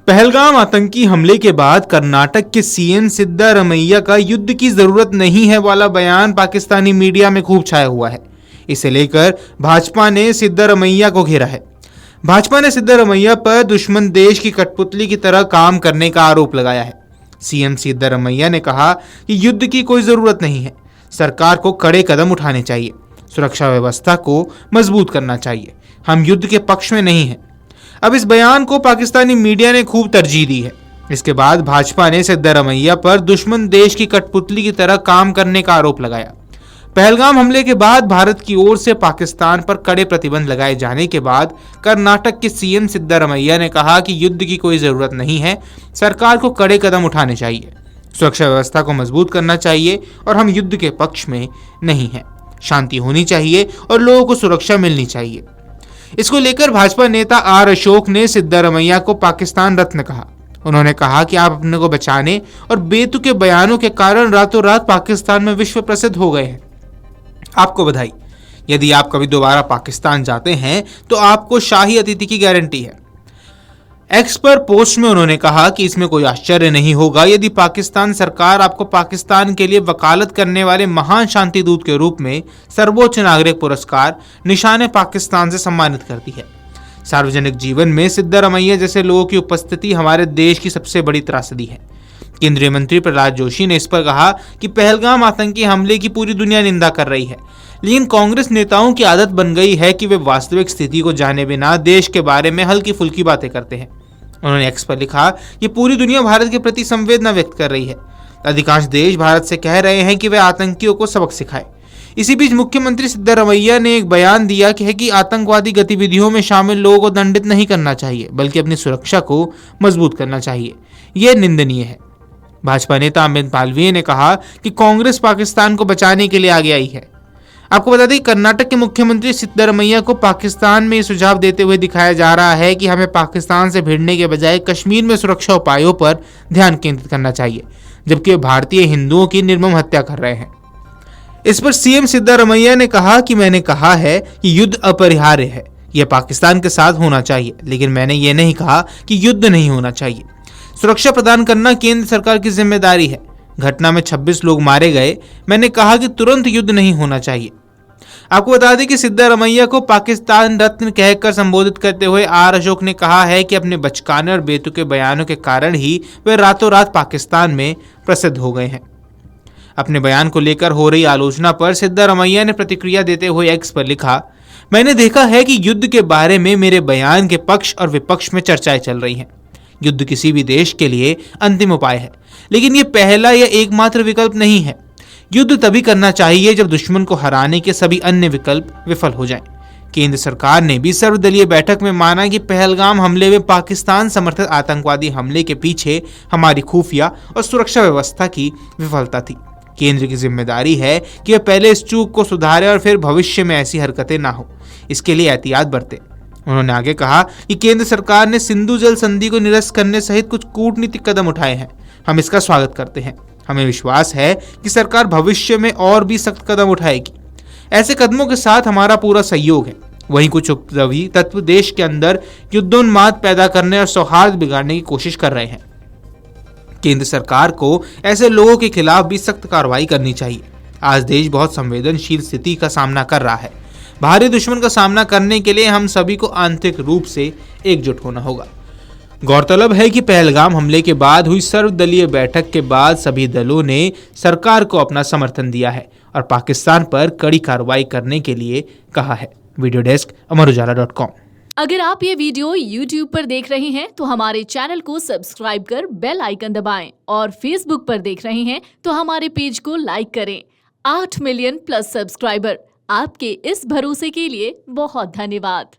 पहलगाम आतंकी हमले के बाद कर्नाटक के सीएम सिद्धारमैया का युद्ध की जरूरत नहीं है वाला बयान पाकिस्तानी मीडिया में खूब छाया हुआ है। इसे लेकर भाजपा ने सिद्धारमैया को घेरा है। भाजपा ने सिद्धारमैया पर दुश्मन देश की कठपुतली की तरह काम करने का आरोप लगाया है। सीएम सिद्धारमैया ने कहा कि युद्ध की कोई जरूरत नहीं है, सरकार को कड़े कदम उठाने चाहिए, सुरक्षा व्यवस्था को मजबूत करना चाहिए, हम युद्ध के पक्ष में नहीं हैं। अब इस बयान को पाकिस्तानी मीडिया ने खूब तरजीह दी है। इसके बाद भाजपा ने सिद्धारमैया पर दुश्मन देश की कठपुतली की तरह काम करने का आरोप लगाया। पहलगाम हमले के बाद भारत की ओर से पाकिस्तान पर कड़े प्रतिबंध लगाए जाने के बाद कर्नाटक के सीएम सिद्धारमैया ने कहा कि युद्ध की कोई जरूरत नहीं है, सरकार को कड़े कदम उठाने चाहिए, सुरक्षा व्यवस्था को मजबूत करना चाहिए और हम युद्ध के पक्ष में नहीं हैं। शांति होनी चाहिए और लोगों को सुरक्षा मिलनी चाहिए। इसको लेकर भाजपा नेता आर अशोक ने सिद्धारमैया को पाकिस्तान रत्न कहा। उन्होंने कहा कि आप अपने को बचाने और बेतुके बयानों के कारण रातों रात पाकिस्तान में विश्व प्रसिद्ध हो गए हैं। आपको बधाई। यदि आप कभी दोबारा पाकिस्तान जाते हैं तो आपको शाही अतिथि की गारंटी है। एक्स पर पोस्ट में उन्होंने कहा कि इसमें कोई आश्चर्य नहीं होगा यदि पाकिस्तान सरकार आपको पाकिस्तान के लिए वकालत करने वाले महान शांति दूत के रूप में सर्वोच्च नागरिक पुरस्कार निशान पाकिस्तान से सम्मानित करती है। सार्वजनिक जीवन में सिद्धारमैया जैसे लोगों की उपस्थिति हमारे देश की सबसे बड़ी त्रासदी है। केंद्रीय मंत्री प्रहलाद जोशी ने इस पर कहा कि पहलगाम आतंकी हमले की पूरी दुनिया निंदा कर रही है, लेकिन कांग्रेस नेताओं की आदत बन गई है कि वे वास्तविक स्थिति को जाने बिना देश के बारे में हल्की फुल्की बातें करते हैं। उन्होंने एक्स पर लिखा कि पूरी दुनिया भारत के प्रति संवेदना व्यक्त कर रही है। अधिकांश देश भारत से कह रहे हैं कि वे आतंकियों को सबक सिखाए। इसी बीच मुख्यमंत्री सिद्धारमैया ने एक बयान दिया कि आतंकवादी गतिविधियों में शामिल लोगों को दंडित नहीं करना चाहिए, बल्कि अपनी सुरक्षा को मजबूत करना चाहिए। यह निंदनीय है। भाजपा नेता अमित मालवीय ने कहा कि कांग्रेस पाकिस्तान को बचाने के लिए आगे आई है। आपको बता दें, कर्नाटक के मुख्यमंत्री सिद्धारमैया को पाकिस्तान में सुझाव देते हुए दिखाया जा रहा है कि हमें पाकिस्तान से भिड़ने के बजाय कश्मीर में सुरक्षा उपायों पर ध्यान केंद्रित करना चाहिए, जबकि वे भारतीय हिंदुओं की निर्मम हत्या कर रहे हैं। इस पर सीएम सिद्धारमैया ने कहा कि मैंने कहा है कि युद्ध अपरिहार्य है, यह पाकिस्तान के साथ होना चाहिए, लेकिन मैंने ये नहीं कहा कि युद्ध नहीं होना चाहिए। सुरक्षा प्रदान करना केंद्र सरकार की जिम्मेदारी है। घटना में 26 लोग मारे गए। मैंने कहा कि तुरंत युद्ध नहीं होना चाहिए। आपको बता दें कि सिद्धारमैया को पाकिस्तान रत्न कहकर संबोधित करते हुए आर अशोक ने कहा है कि अपने बचकाने और बेतुके बयानों के कारण ही वे रातों रात पाकिस्तान में प्रसिद्ध हो गए हैं। अपने बयान को लेकर हो रही आलोचना पर सिद्धारमैया ने प्रतिक्रिया देते हुए एक्स पर लिखा, मैंने देखा है कि युद्ध के बारे में मेरे बयान के पक्ष और विपक्ष में चर्चाएं चल रही हैं। युद्ध किसी भी देश के लिए अंतिम उपाय है, लेकिन यह पहला या एकमात्र विकल्प नहीं है। युद्ध तभी करना चाहिए जब दुश्मन को हराने के सभी अन्य विकल्प विफल हो जाएं। केंद्र सरकार ने भी सर्वदलीय बैठक में माना कि पहलगाम हमले में पाकिस्तान समर्थित आतंकवादी हमले के पीछे हमारी खुफिया और सुरक्षा व्यवस्था की विफलता थी। केंद्र की जिम्मेदारी है कि वह पहले इस चूक को सुधारे और फिर भविष्य में ऐसी हरकतें ना हो, इसके लिए एहतियात बरते। उन्होंने आगे कहा कि केंद्र सरकार ने सिंधु जल संधि को निरस्त करने सहित कुछ कूटनीतिक कदम उठाए हैं। हम इसका स्वागत करते हैं। हमें विश्वास है कि सरकार भविष्य में और भी सख्त कदम उठाएगी। ऐसे कदमों के साथ हमारा पूरा सहयोग है। वहीं कुछ उपद्रवी तत्व देश के अंदर युद्धोन्माद पैदा करने और सौहार्द बिगाड़ने की कोशिश कर रहे हैं। केंद्र सरकार को ऐसे लोगों के खिलाफ भी सख्त कार्रवाई करनी चाहिए। आज देश बहुत संवेदनशील स्थिति का सामना कर रहा है। भारी दुश्मन का सामना करने के लिए हम सभी को आंतरिक रूप से एकजुट होना होगा। गौरतलब है कि पहलगाम हमले के बाद हुई सर्वदलीय बैठक के बाद सभी दलों ने सरकार को अपना समर्थन दिया है और पाकिस्तान पर कड़ी कार्रवाई करने के लिए कहा है। Video desk Amar Ujala dot com. अगर आप ये वीडियो YouTube पर देख रहे हैं तो हमारे चैनल को सब्सक्राइब कर बेल आइकन दबाएं और Facebook पर देख रहे हैं तो हमारे पेज को लाइक करें। 8 मिलियन प्लस सब्सक्राइबर, आपके इस भरोसे के लिए बहुत धन्यवाद।